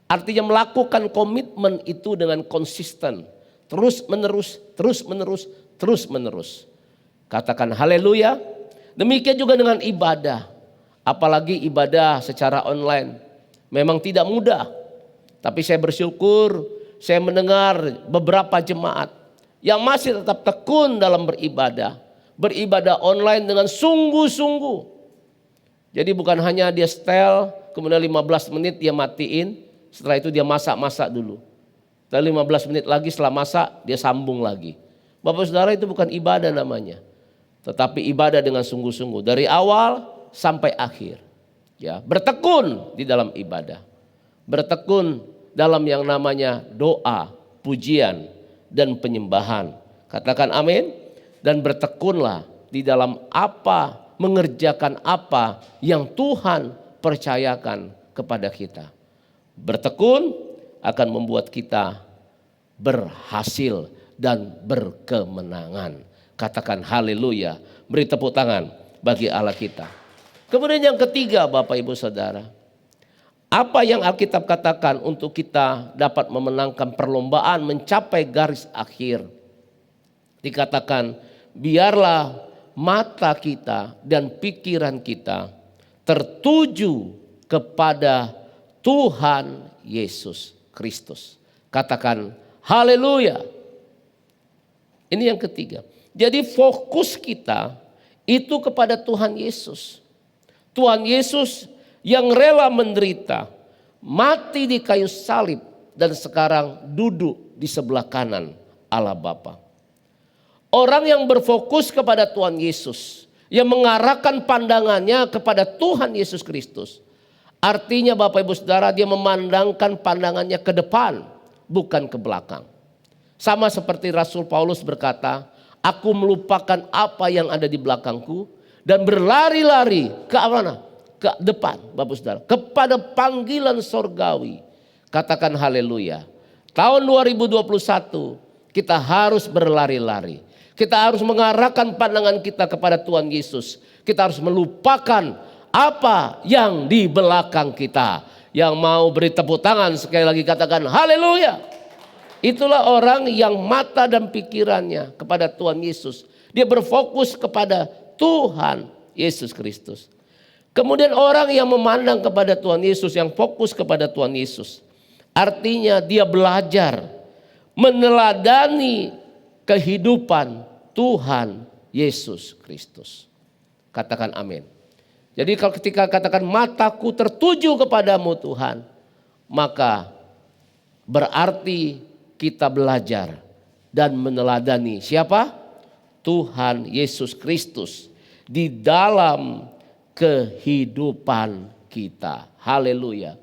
Speaker 1: Artinya melakukan komitmen itu dengan konsisten. Terus menerus, terus menerus, terus menerus. Katakan haleluya. Demikian juga dengan ibadah. Apalagi ibadah secara online. Memang tidak mudah. Tapi saya bersyukur, saya mendengar beberapa jemaat yang masih tetap tekun dalam beribadah. Beribadah online dengan sungguh-sungguh. Jadi bukan hanya dia setel, kemudian 15 menit dia matiin, setelah itu dia masak-masak dulu. Dan 15 menit lagi setelah masak dia sambung lagi. Bapak Saudara, itu bukan ibadah namanya. Tetapi ibadah dengan sungguh-sungguh dari awal sampai akhir. Ya, bertekun di dalam ibadah. Bertekun dalam yang namanya doa, pujian, dan penyembahan. Katakan amin. Dan bertekunlah di dalam apa, mengerjakan apa yang Tuhan percayakan kepada kita. Bertekun akan membuat kita berhasil dan berkemenangan. Katakan haleluya. Beri tepuk tangan bagi Allah kita. Kemudian yang ketiga, Bapak Ibu Saudara. Apa yang Alkitab katakan untuk kita dapat memenangkan perlombaan mencapai garis akhir? Dikatakan, biarlah mata kita dan pikiran kita tertuju kepada Tuhan Yesus Kristus. Katakan haleluya. Ini yang ketiga. Jadi fokus kita itu kepada Tuhan Yesus. Tuhan Yesus yang rela menderita, mati di kayu salib, dan sekarang duduk di sebelah kanan Allah Bapa. Orang yang berfokus kepada Tuhan Yesus, yang mengarahkan pandangannya kepada Tuhan Yesus Kristus, artinya Bapak Ibu Saudara, dia memandangkan pandangannya ke depan, bukan ke belakang. Sama seperti Rasul Paulus berkata, aku melupakan apa yang ada di belakangku dan berlari-lari ke mana? Ke depan, Bapak Saudara, kepada panggilan sorgawi. Katakan haleluya. Tahun 2021 kita harus berlari-lari. Kita harus mengarahkan pandangan kita kepada Tuhan Yesus. Kita harus melupakan apa yang di belakang kita. Yang mau beri tepuk tangan sekali lagi katakan haleluya. Itulah orang yang mata dan pikirannya kepada Tuhan Yesus. Dia berfokus kepada Tuhan Yesus Kristus. Kemudian orang yang memandang kepada Tuhan Yesus, yang fokus kepada Tuhan Yesus, artinya dia belajar meneladani kehidupan Tuhan Yesus Kristus. Katakan amin. Jadi kalau ketika katakan mataku tertuju kepadamu Tuhan, maka berarti kita belajar dan meneladani siapa? Tuhan Yesus Kristus di dalam kehidupan kita. Haleluya.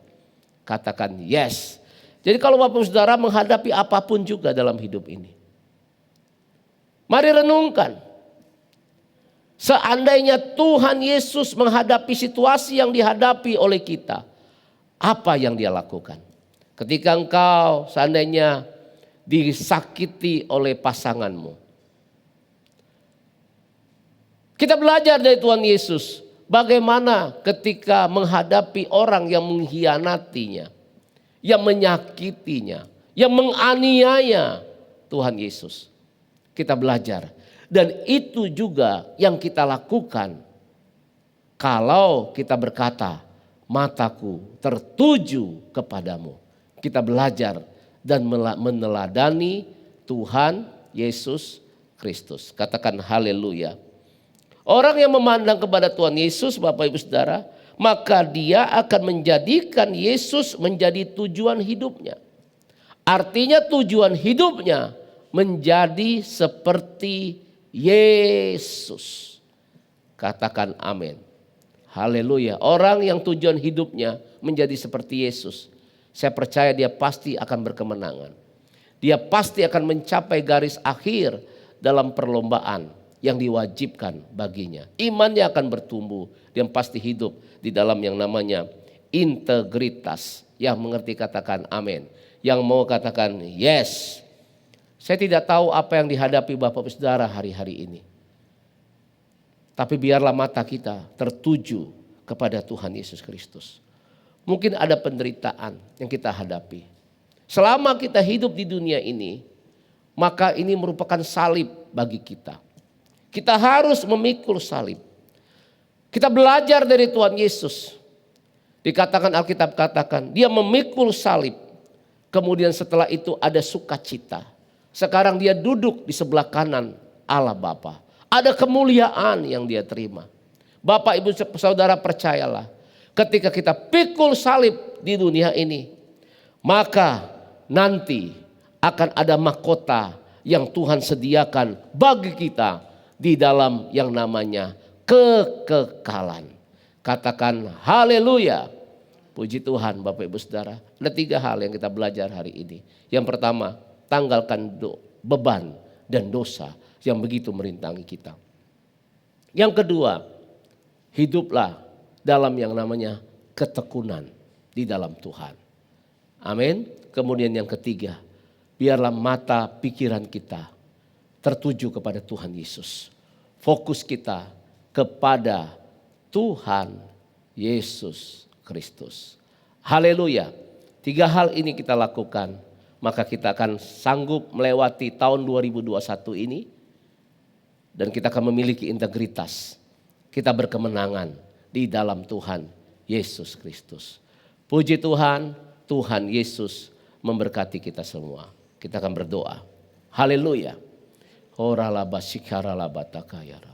Speaker 1: Katakan yes. Jadi kalau Bapak Saudara menghadapi apapun juga dalam hidup ini, mari renungkan. Seandainya Tuhan Yesus menghadapi situasi yang dihadapi oleh kita, apa yang dia lakukan? Ketika engkau seandainya disakiti oleh pasanganmu. Kita belajar dari Tuhan Yesus. Bagaimana ketika menghadapi orang yang mengkhianatinya. Yang menyakitinya. Yang menganiaya Tuhan Yesus. Kita belajar. Dan itu juga yang kita lakukan. Kalau kita berkata, mataku tertuju kepadamu. Kita belajar dan meneladani Tuhan Yesus Kristus. Katakan haleluya. Orang yang memandang kepada Tuhan Yesus, Bapak Ibu Saudara, maka dia akan menjadikan Yesus menjadi tujuan hidupnya. Artinya tujuan hidupnya menjadi seperti Yesus. Katakan amin. Haleluya. Orang yang tujuan hidupnya menjadi seperti Yesus, saya percaya dia pasti akan berkemenangan. Dia pasti akan mencapai garis akhir dalam perlombaan yang diwajibkan baginya. Imannya akan bertumbuh. Dia pasti hidup di dalam yang namanya integritas. Yang mengerti katakan amin. Yang mau katakan yes. Saya tidak tahu apa yang dihadapi Bapak Saudara hari-hari ini. Tapi biarlah mata kita tertuju kepada Tuhan Yesus Kristus. Mungkin ada penderitaan yang kita hadapi. Selama kita hidup di dunia ini, maka ini merupakan salib bagi kita. Kita harus memikul salib. Kita belajar dari Tuhan Yesus. Dikatakan Alkitab katakan, dia memikul salib. Kemudian setelah itu ada sukacita. Sekarang dia duduk di sebelah kanan Allah Bapa. Ada kemuliaan yang dia terima. Bapak Ibu Saudara percayalah. Ketika kita pikul salib di dunia ini. Maka nanti akan ada mahkota yang Tuhan sediakan bagi kita. Di dalam yang namanya kekekalan. Katakan haleluya. Puji Tuhan Bapak Ibu Saudara. Ada 3 hal yang kita belajar hari ini. Yang pertama, tanggalkan beban dan dosa yang begitu merintangi kita. Yang kedua, hiduplah dalam yang namanya ketekunan di dalam Tuhan. Amin. Kemudian yang ketiga, biarlah mata pikiran kita tertuju kepada Tuhan Yesus. Fokus kita kepada Tuhan Yesus Kristus. Haleluya. 3 hal ini kita lakukan. Maka kita akan sanggup melewati tahun 2021 ini. Dan kita akan memiliki integritas. Kita berkemenangan di dalam Tuhan Yesus Kristus. Puji Tuhan, Tuhan Yesus memberkati kita semua. Kita akan berdoa. Haleluya. Oralaba sikaralaba takayara.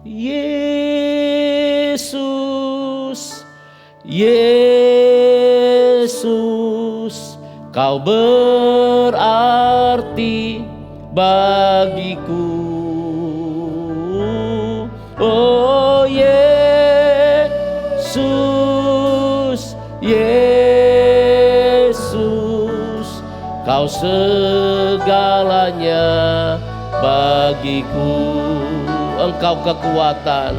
Speaker 1: Yesus, Yesus, kau berarti bagiku. Oh Yesus, Yesus, kau segalanya bagiku. Engkau kekuatan,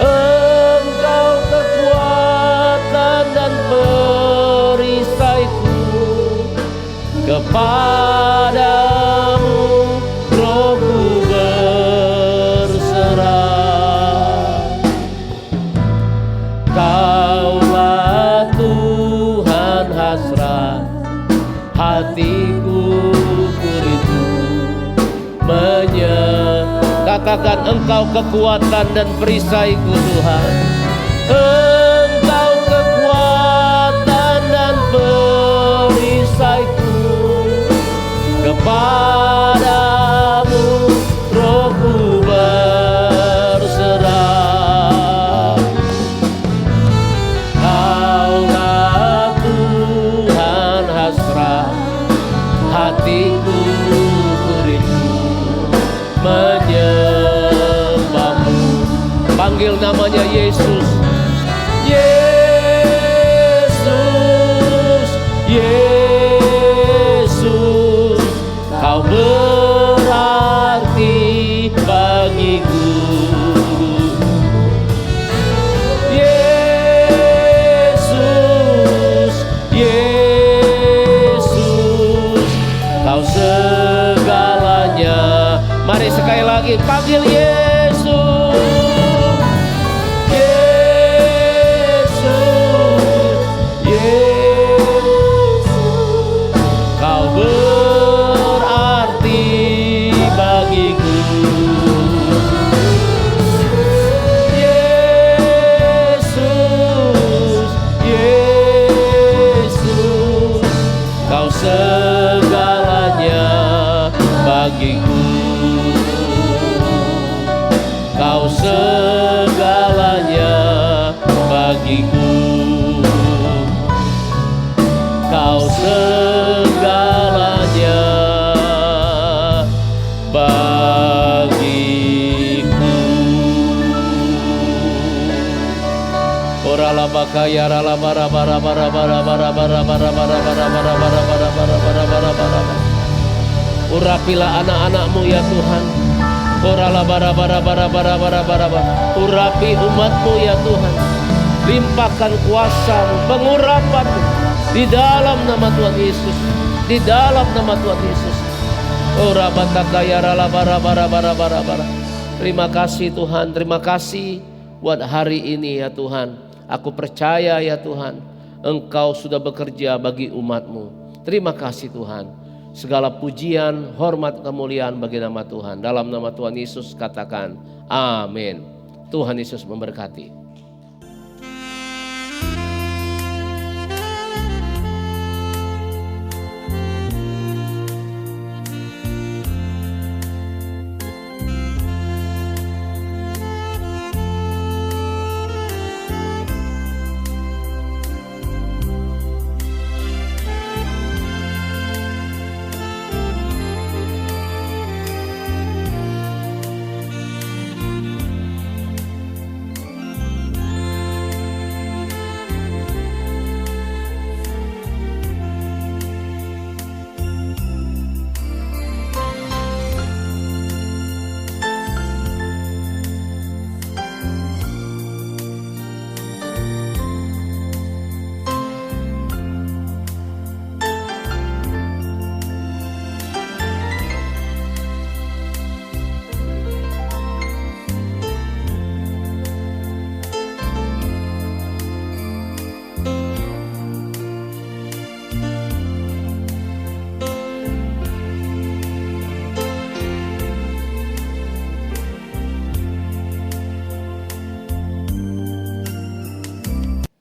Speaker 1: Engkau kekuatan dan perisaiku. Kepadamu rohku berserah. Kaulah Tuhan hasrat hatiku kuridu katakan Engkau kekuatan dan perisaiku Tuhan. Engkau kekuatan dan perisaiku. Kepada Panggil namanya Yesus. Yesus, Yesus, Kau berarti bagiku. Yesus, Yesus, Kau segalanya. Mari sekali lagi panggil Yesus. Yesus, Yesus, Kau berarti bagiku. Yesus, Yesus, Kau segalanya bagiku. Kau segalanya bagiku. Kau segalanya bagiku. Ora la bakaya ra la bara bara bara bara bara bara bara bara bara bara bara bara bara bara bara. Urapilah anak-anak-Mu ya Tuhan. Ora la bara bara bara bara bara bara. Urapi umat-Mu ya Tuhan. Limpahkan kuasa-Mu, pengurapan-Mu di dalam nama Tuhan Yesus. Di dalam nama Tuhan Yesus. Ora batakaya ra la bara bara bara bara bara. Terima kasih Tuhan, terima kasih buat hari ini ya Tuhan. Aku percaya ya Tuhan, Engkau sudah bekerja bagi umat-Mu. Terima kasih Tuhan. Segala pujian, hormat, kemuliaan bagi nama Tuhan. Dalam nama Tuhan Yesus katakan amin. Tuhan Yesus memberkati.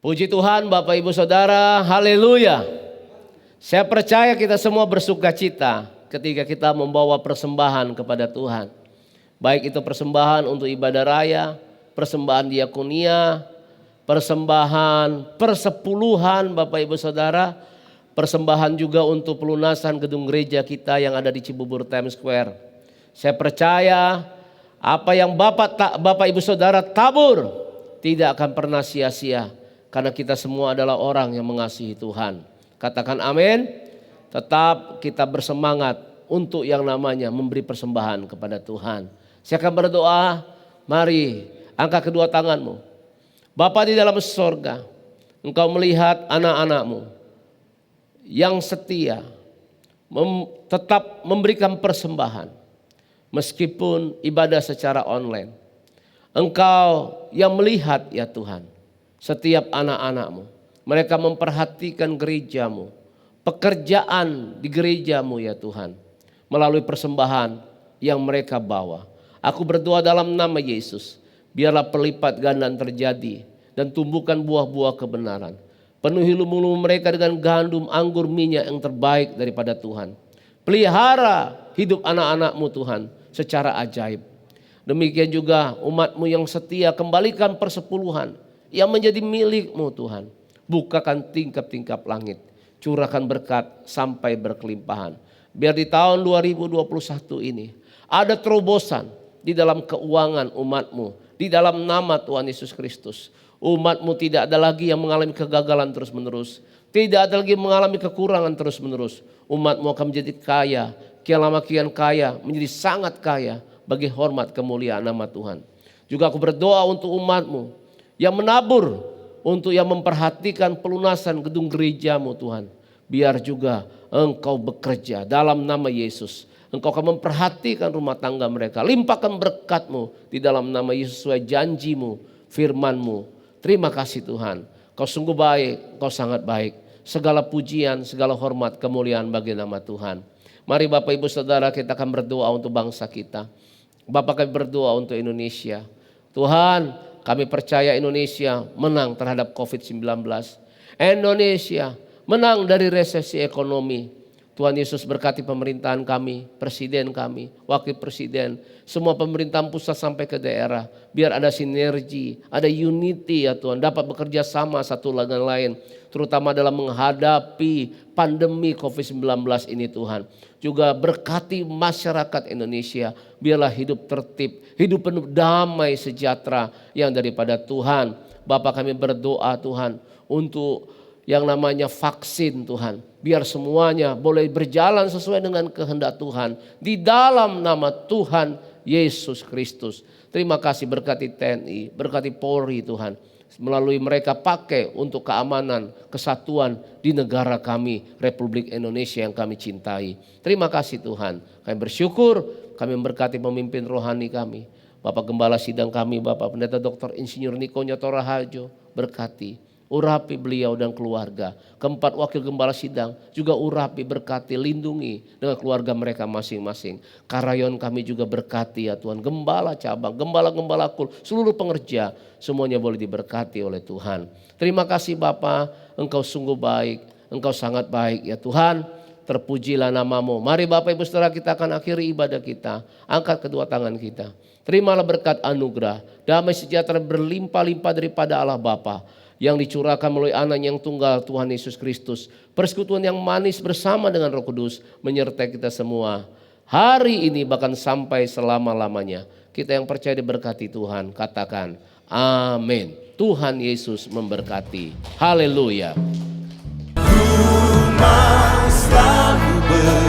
Speaker 1: Puji Tuhan Bapak Ibu Saudara, haleluya. Saya percaya kita semua bersuka cita ketika kita membawa persembahan kepada Tuhan. Baik itu persembahan untuk ibadah raya, persembahan diakonia, persembahan persepuluhan Bapak Ibu Saudara, persembahan juga untuk pelunasan gedung gereja kita yang ada di Cibubur Times Square. Saya percaya apa yang Bapak Ibu Saudara tabur tidak akan pernah sia-sia. Karena kita semua adalah orang yang mengasihi Tuhan. Katakan amin. Tetap kita bersemangat untuk yang namanya memberi persembahan kepada Tuhan. Saya akan berdoa. Mari angkat kedua tanganmu. Bapa di dalam sorga, Engkau melihat anak-anak-Mu yang setia tetap memberikan persembahan. Meskipun ibadah secara online. Engkau yang melihat ya Tuhan. Setiap anak-anak-Mu, mereka memperhatikan gereja-Mu, pekerjaan di gereja-Mu ya Tuhan, melalui persembahan yang mereka bawa. Aku berdoa dalam nama Yesus, biarlah pelipat gandaan terjadi dan tumbuhkan buah-buah kebenaran. Penuhi lubung-lubung mereka dengan gandum, anggur, minyak yang terbaik daripada Tuhan. Pelihara hidup anak-anak-Mu Tuhan secara ajaib. Demikian juga umat-Mu yang setia, kembalikan persepuluhan yang menjadi milik-Mu Tuhan. Bukakan tingkap-tingkap langit. Curahkan berkat sampai berkelimpahan. Biar di tahun 2021 ini ada terobosan di dalam keuangan umat-Mu Di dalam nama Tuhan Yesus Kristus. Umat-Mu tidak ada lagi yang mengalami kegagalan terus-menerus. Tidak ada lagi yang mengalami kekurangan terus-menerus. Umat-Mu akan menjadi kaya, kian lama kian kaya, menjadi sangat kaya bagi hormat kemuliaan nama Tuhan. Juga aku berdoa untuk umat-Mu yang menabur, untuk yang memperhatikan pelunasan gedung gereja-Mu Tuhan. Biar juga Engkau bekerja dalam nama Yesus. Engkau akan memperhatikan rumah tangga mereka. Limpahkan berkat-Mu di dalam nama Yesus sesuai janji-Mu, firman-Mu. Terima kasih Tuhan. Kau sungguh baik, Kau sangat baik. Segala pujian, segala hormat, kemuliaan bagi nama Tuhan. Mari Bapak Ibu Saudara kita akan berdoa untuk bangsa kita. Bapak kami berdoa untuk Indonesia. Tuhan, kami percaya Indonesia menang terhadap COVID-19. Indonesia menang dari resesi ekonomi. Tuhan Yesus berkati pemerintahan kami, presiden kami, wakil presiden, semua pemerintahan pusat sampai ke daerah. Biar ada sinergi, ada unity ya Tuhan, dapat bekerja sama satu dengan lain. Terutama dalam menghadapi pandemi COVID-19 ini Tuhan. Juga berkati masyarakat Indonesia, biarlah hidup tertib, hidup penuh damai sejahtera yang daripada Tuhan. Bapak kami berdoa Tuhan untuk yang namanya vaksin Tuhan. Biar semuanya boleh berjalan sesuai dengan kehendak Tuhan. Di dalam nama Tuhan Yesus Kristus. Terima kasih berkati TNI, berkati Polri Tuhan. Melalui mereka pakai untuk keamanan, kesatuan di negara kami, Republik Indonesia yang kami cintai. Terima kasih Tuhan. Kami bersyukur, kami memberkati pemimpin rohani kami. Bapak Gembala Sidang kami, Bapak Pendeta Dr. Insinyur Niko Nyoto Raharjo, berkati. Urapi beliau dan keluarga. Keempat wakil gembala sidang juga urapi, berkati, lindungi dengan keluarga mereka masing-masing. Karayon kami juga berkati ya Tuhan. Gembala cabang, gembala-gembala kul, seluruh pengerja semuanya boleh diberkati oleh Tuhan. Terima kasih Bapa, Engkau sungguh baik, Engkau sangat baik ya Tuhan. Terpujilah namamu. Mari Bapak Ibu Saudara kita akan akhiri ibadah kita. Angkat kedua tangan kita. Terimalah berkat anugerah, damai sejahtera berlimpah-limpah daripada Allah Bapa yang dicurahkan melalui anak yang tunggal Tuhan Yesus Kristus. Persekutuan yang manis bersama dengan Roh Kudus menyertai kita semua. Hari ini bahkan sampai selama-lamanya. Kita yang percaya diberkati Tuhan, katakan amin. Tuhan Yesus memberkati. Haleluya.
Speaker 3: Selalu